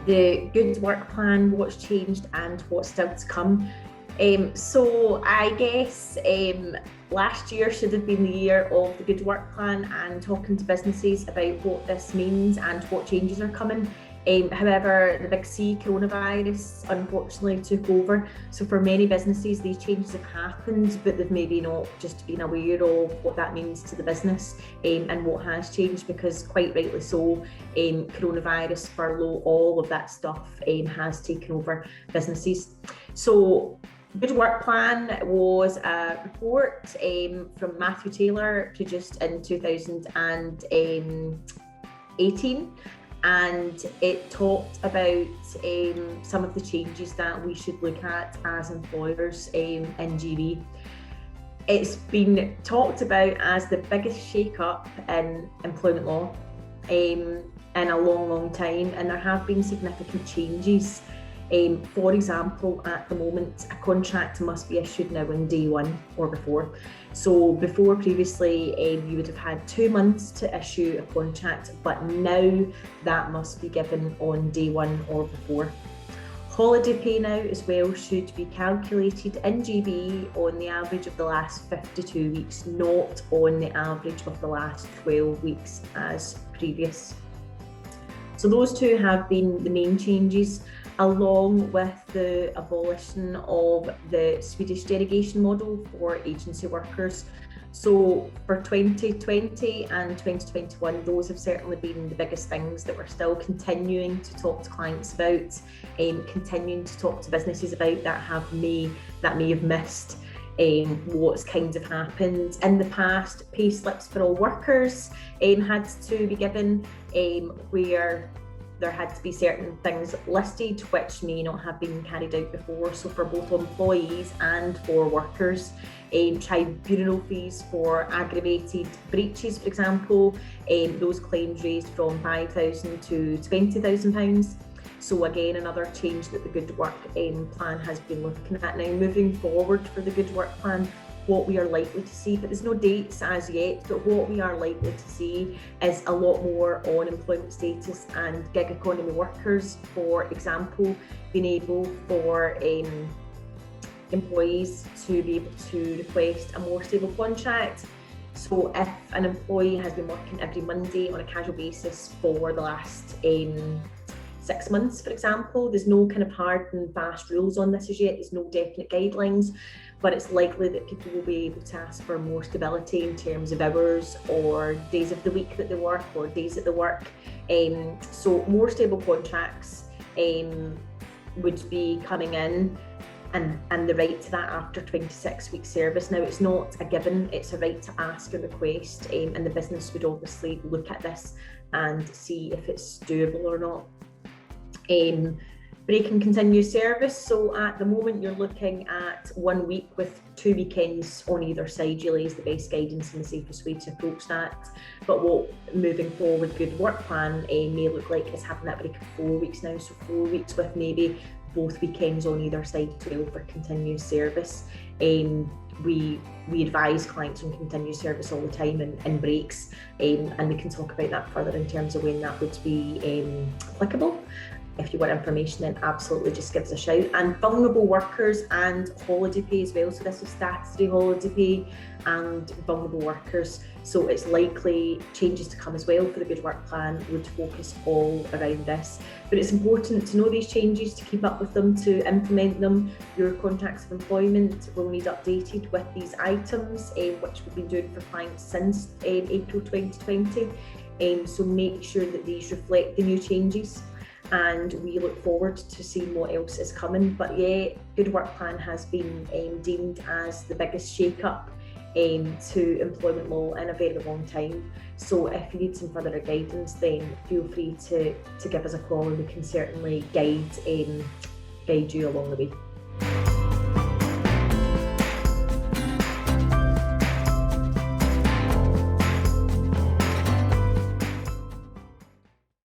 the good work plan, what's changed and what's still to come. So I guess last year should have been the year of the good work plan and talking to businesses about what this means and what changes are coming. However, the big C, coronavirus, unfortunately took over. So for many businesses, these changes have happened, but they've maybe not just been aware of what that means to the business and what has changed, because quite rightly so, coronavirus, furlough, all of that stuff has taken over businesses. So Good Work Plan was a report from Matthew Taylor produced in 2018. And it talked about some of the changes that we should look at as employers in GB. It's been talked about as the biggest shake-up in employment law in a long time, and there have been significant changes. For example, at the moment, a contract must be issued now on day one or before. So before, previously, you would have had 2 months to issue a contract, but now that must be given on day one or before. Holiday pay now as well should be calculated in GB on the average of the last 52 weeks, not on the average of the last 12 weeks as previous. So those two have been the main changes, along with the abolition of the Swedish derogation model for agency workers. So for 2020 and 2021, those have certainly been the biggest things that we're still continuing to talk to clients about, continuing to talk to businesses about that may have missed what's kind of happened. In the past, pay slips for all workers had to be given, where there had to be certain things listed which may not have been carried out before. So for both employees and for workers, tribunal fees for aggravated breaches, for example, those claims raised from £5,000 to £20,000. So again, another change that the Good Work Plan has been looking at. Now, moving forward for the Good Work Plan, what we are likely to see, but there's no dates as yet, but what we are likely to see is a lot more on employment status and gig economy workers, for example, being able for employees to be able to request a more stable contract. So if an employee has been working every Monday on a casual basis for the last 6 months, for example, there's no kind of hard and fast rules on this as yet, there's no definite guidelines, but it's likely that people will be able to ask for more stability in terms of hours or days of the week that they work or days that they work. So more stable contracts would be coming in, and the right to that after 26 weeks service. Now, it's not a given, it's a right to ask and request, and the business would obviously look at this and see if it's doable or not. Break and continuous service. So at the moment, you're looking at 1 week with 2 weekends on either side, really, is the best guidance and the safest way to approach that. But what moving forward Good Work Plan may look like is having that break of 4 weeks now. So 4 weeks with maybe both weekends on either side as well for continuous service. We advise clients on continuous service all the time in breaks, and we can talk about that further in terms of when that would be applicable. If you want information, then absolutely just give us a shout. And vulnerable workers and holiday pay as well. So this is statutory holiday pay and vulnerable workers. So it's likely changes to come as well for the Good Work Plan would focus all around this. But it's important to know these changes, to keep up with them, to implement them. Your contracts of employment will need updated with these items, which we've been doing for clients since April 2020. So make sure that these reflect the new changes, and we look forward to seeing what else is coming. But yeah, Good Work Plan has been deemed as the biggest shake-up to employment law in a very long time. So if you need some further guidance, then feel free to give us a call, and we can certainly guide you along the way.